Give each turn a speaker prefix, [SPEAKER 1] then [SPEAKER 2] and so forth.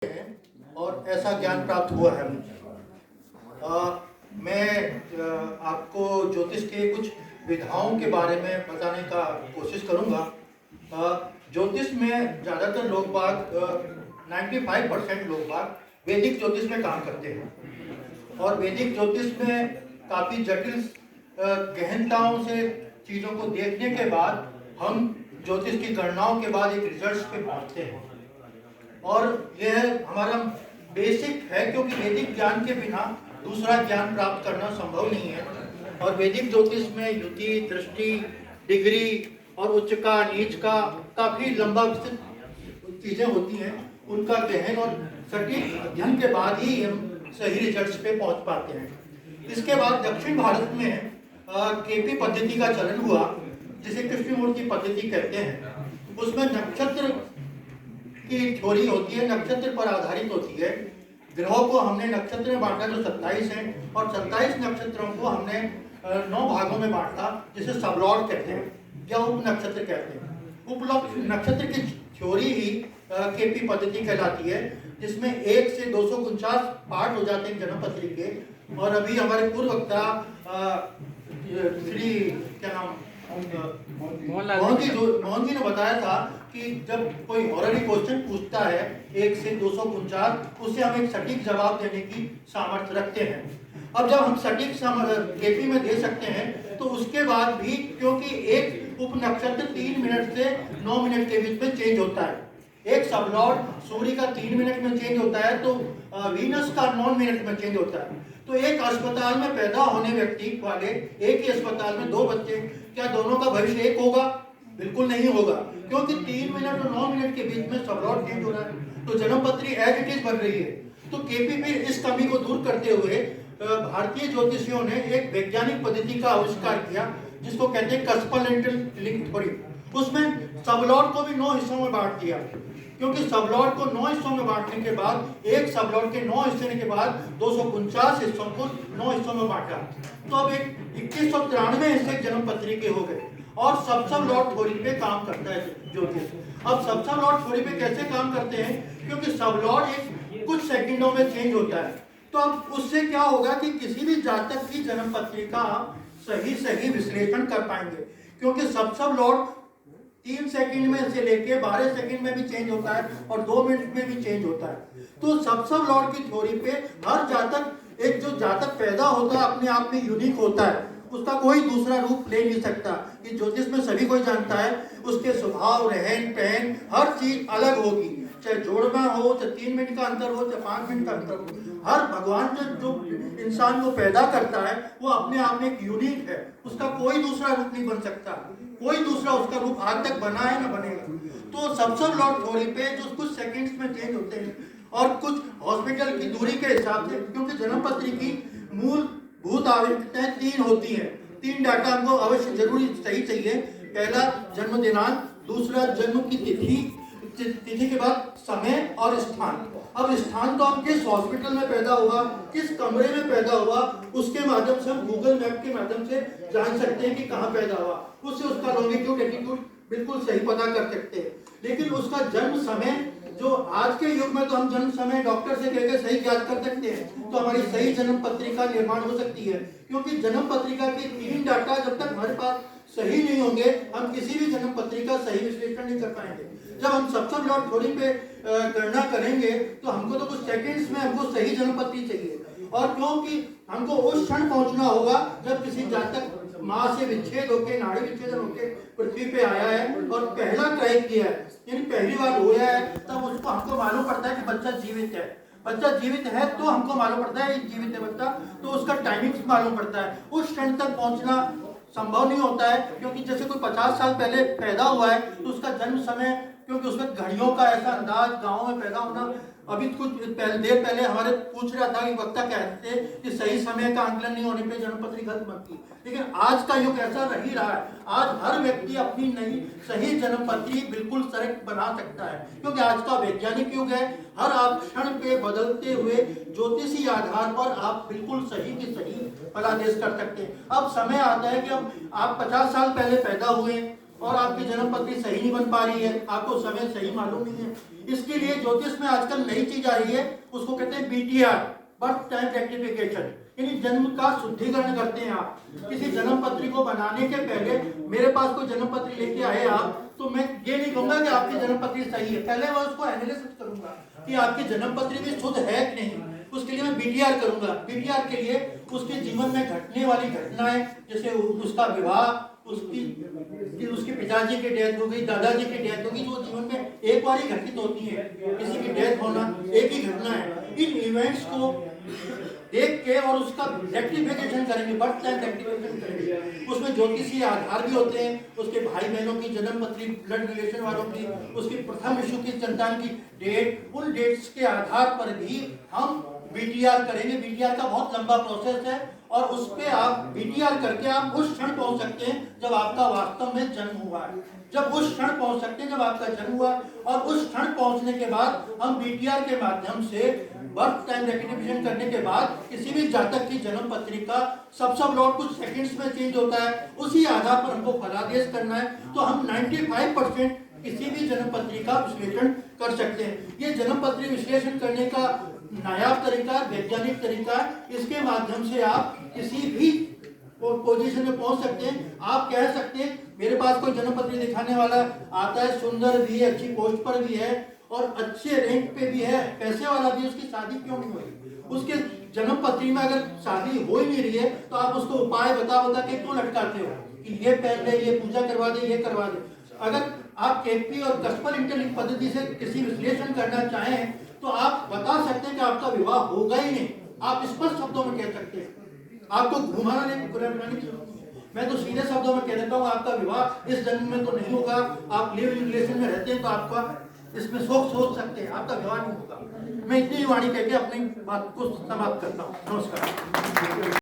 [SPEAKER 1] हैं और ऐसा ज्ञान प्राप्त हुआ है मुझे। मैं आपको ज्योतिष के कुछ विधाओं के बारे में बताने का कोशिश करूंगा। ज्योतिष में ज़्यादातर लोग बाग 95% लोग बाग वैदिक ज्योतिष में काम करते हैं और वैदिक ज्योतिष में काफ़ी जटिल गहनताओं से चीज़ों को देखने के बाद हम ज्योतिष की गणनाओं के बाद एक रिजल्ट पे पहुंचते हैं और यह हमारा बेसिक है, क्योंकि वैदिक ज्ञान के बिना दूसरा ज्ञान प्राप्त करना संभव नहीं है। और वैदिक ज्योतिष में युति, दृष्टि, डिग्री और उच्च का, नीच का काफ़ी लंबा विस्तृत चीज़ें होती हैं। उनका गहन और सटीक अध्ययन के बाद ही हम सही रिजल्ट्स पे पहुंच पाते हैं। इसके बाद दक्षिण भारत में केपी पद्धति का चलन हुआ, जिसे कृष्णमूर्ति पद्धति कहते हैं। उसमें नक्षत्र की थ्योरी होती है, नक्षत्र पर आधारित होती है। ग्रहों को हमने नक्षत्र में बांटा जो 27 हैं और 27 नक्षत्रों को हमने 9 भागों में बांटा, जिसे सबलॉर्ड कहते हैं या उप नक्षत्र कहते हैं। उप नक्षत्र की थ्योरी ही केपी पद्धति कहलाती है, जिसमें 1 से 249 पार्ट हो जाते हैं जन्मपत्री के। और अभी हमारे पूर्व वक्ता श्री क्या नाम मोहन जी ने बताया था कि जब कोई हॉररी क्वेश्चन पूछता है 1 से 249, उससे हम एक सटीक जवाब देने की सामर्थ्य रखते हैं। अब जब हम सटीक केपी में दे सकते हैं तो उसके बाद भी, क्योंकि एक उप नक्षत्र 3 मिनट से 9 मिनट के बीच में चेंज होता है, एक सबलॉर्ड सूर्य का 3 मिनट में चेंज होता है तो वीनस का 9 मिनट में चेंज होता है। तो एक अस्पताल में पैदा होने व्यक्ति वाले एक ही अस्पताल में 2 बच्चे, क्या दोनों का भविष्य एक होगा? बिल्कुल नहीं होगा, क्योंकि 3 मिनट और 9 मिनट के बीच में सबलॉर्ड चेंज हो रहा है। तो जन्मपत्री एज इट इज बन रही है। तो केपी फिर इस कमी को दूर करते हुए भारतीय ज्योतिषियों ने एक वैज्ञानिक पद्धति का आविष्कार किया, जिसको कहते हैं कस्पलेंटल लिंक थ्योरी। उसमें सबलॉर्ड को भी 9 हिस्सों में बांट दिया, क्योंकि सबलॉर्ड को 9 हिस्सों में बांटने के बाद एक सबलॉर्ड के 9 हिस्से के बाद 249 हिस्सों को 9 हिस्सों में बांटा। तो अब एक 2193 हिस्से जन्मपत्री के हो गए और सब थ्योरी पे काम करता है ज्योतिष। अब सब थ्योरी पे कैसे काम करते हैं? क्योंकि सबलॉर्ड एक कुछ सेकंडों में चेंज होता है। तो अब उससे क्या होगा कि किसी भी जातक की जन्मपत्री का सही विश्लेषण कर पाएंगे, क्योंकि सबलॉर्ड 3 सेकंड में से लेके 12 सेकंड में भी चेंज होता है और 2 मिनट में भी चेंज होता है। तो सब की थ्योरी पे हर जातक, एक जो जातक पैदा होता है अपने आप में यूनिक होता है, उसका कोई दूसरा रूप ले नहीं सकता। कि ज्योतिष में सभी कोई जानता है, उसके स्वभाव, रहन पहन, हर चीज अलग होगी, चाहे जोड़ना हो, चाहे 3 मिनट का अंतर हो, चाहे 5 मिनट का अंतर हो। हर भगवान जो इंसान को पैदा करता है वो अपने आप में एक यूनिक है, उसका कोई दूसरा रूप नहीं बन सकता, कोई दूसरा उसका रूप आज तक बना है ना बनेगा। तो सब थ्योरी पे जो कुछ सेकंड्स में चेंज होते हैं और कुछ हॉस्पिटल की दूरी के हिसाब से, क्योंकि जन्मपत्री की मूलभूत आवश्यकताएं 3 होती हैं। 3 डाटा हमको अवश्य जरूरी सही चाहिए। पहला जन्म दिनांक, दूसरा जन्म की तिथि के बाद समय और स्थान। अब स्थान तो हम किस हॉस्पिटल में पैदा हुआ, किस कमरे में पैदा हुआ, उसके माध्यम से हम गूगल मैप के माध्यम से जान सकते हैं कि कहाँ पैदा हुआ। उससे उसका लॉन्गिट्यूड, एटीट्यूड बिल्कुल सही पता कर सकते हैं। लेकिन उसका जन्म समय, जो आज के युग में तो हम जन्म समय डॉक्टर से कहकर सही याद कर सकते हैं, तो हमारी सही जन्म पत्रिका निर्माण हो सकती है। क्योंकि जन्म पत्रिका के 3 डाटा जब तक हमारे पास सही नहीं होंगे, हम किसी भी जन्म पत्रिका सही विश्लेषण नहीं कर पाएंगे। जब हम सब थ्योरी पे गणना करेंगे तो हमको तो कुछ सेकंड्स में हमको सही जन्मपत्री चाहिए। और क्योंकि हमको उस क्षण पहुंचना होगा जब किसी जातक माँ से विच्छेद होके, नाड़ी विच्छेदन होके पृथ्वी पे आया है और पहला ट्राई किया है, यानी पहली बार हुआ है, तब उसको हमको मालूम पड़ता है कि बच्चा जीवित है। बच्चा जीवित है तो हमको मालूम पड़ता है जीवित है बच्चा, तो उसका टाइमिंग मालूम पड़ता है। उस क्षण तक पहुंचना संभव नहीं होता है, क्योंकि जैसे कोई 50 साल पहले पैदा हुआ है तो उसका जन्म समय, क्योंकि उसमें घड़ियों का ऐसा अंदाज, गाँव में पैदा होना। अभी कुछ देर पहले हमारे पूछ रहा था कि वक्ता कहते थे कि सही समय का आंकलन नहीं होने पे जन्मपत्री गलत बनती, लेकिन आज का युग ऐसा रही रहा है। आज हर व्यक्ति अपनी नई सही जन्मपत्री बिल्कुल करेक्ट बना सकता है, क्योंकि आज का वैज्ञानिक युग है। हर आप क्षण पे बदलते हुए ज्योतिषी आधार पर आप बिल्कुल सही की सही फलादेश कर सकते हैं। अब समय आता है कि अब आप 50 साल पहले पैदा हुए और आपकी जन्म पत्री सही नहीं बन पा रही है, आपको समय सही मालूम नहीं है, इसके लिए ज्योतिष में आजकल नई चीज आ रही है, उसको कहते हैं BTR, बर्थ टाइम रेक्टिफिकेशन, यानी जन्म का शुद्धिकरण करते हैं आप। किसी जन्म पत्री को बनाने के पहले मेरे पास कोई जन्म पत्री लेके आए आप, तो मैं ये नहीं कहूंगा कि आपकी जन्म पत्री सही है, पहले मैं उसको एनालिसिस करूंगा कि आपकी जन्म पत्री भी शुद्ध है कि नहीं। उसके लिए मैं BTR करूंगा। BTR के लिए उसके जीवन में घटने वाली घटनाएं, जैसे उसका विवाह, उसके पिताजी की डेथ हो गई, दादाजी की डेथ हो गई, जो जीवन में एक बार ही घटित होती है, किसी की डेथ होना एक ही घटना है। इन इवेंट्स को देख के और उसका रेक्टिफिकेशन करेंगे, बर्थ टाइम रेक्टिफिकेशन करेंगे। उसमें ज्योतिषीय आधार भी होते हैं, उसके भाई बहनों की जन्म पत्री, ब्लड रिलेशन वालों की, उसकी प्रथम शिशु की संतान की डेट, उन डेट्स के आधार पर भी हम BTR करेंगे। BTR का बहुत लंबा प्रोसेस है और उस पे आप BTR करके आप उस क्षण पहुंच सकते हैं जब आपका वास्तव में जन्म हुआ है, जब उस क्षण पहुंच सकते हैं जब आपका जन्म हुआ, और उस क्षण पहुंचने के बाद हम BTR के माध्यम से बर्थ टाइम रेक्टिफिकेशन करने के बाद किसी भी जातक की जन्म पत्री का सब लॉट कुछ सेकंड्स में चेंज होता है, उसी आधार पर हमको फलादेश करना है, तो हम 95% किसी भी जन्म पत्री का विश्लेषण कर सकते हैं। ये जन्म पत्री विश्लेषण करने का नायाब तरीका, वैज्ञानिक तरीका, इसके माध्यम से आप किसी भी पोजीशन में पहुंच सकते हैं। आप कह सकते हैं मेरे पास कोई जन्म पत्री दिखाने वाला आता है, सुंदर भी है, अच्छी पोस्ट पर भी है और अच्छे रैंक पे भी है, पैसे वाला भी, उसकी शादी क्यों नहीं हुई? उसके जन्म पत्री में अगर शादी हो ही नहीं रही है तो आप उसको उपाय बता के क्यों लटकाते हो कि ये पहन ले, ये पूजा करवा दे, ये करवा दे। अगर आप KP और कस्पल इंटरलिंक पद्धति से किसी विश्लेषण करना चाहें तो आप बता सकते हैं कि आपका विवाह होगा ही नहीं, आप स्पष्ट शब्दों में कह सकते हैं, आपको घुमाना नहीं, घुराने की जरूरत नहीं है। मैं तो सीधे शब्दों में कह देता हूँ आपका विवाह इस जन्म में तो नहीं होगा, आप लिव इन रिलेशन में रहते हैं तो आपका इसमें सोच सकते हैं आपका विवाह नहीं होगा। मैं इतनी वाणी कहकर अपनी बात को समाप्त करता हूँ। नमस्कार।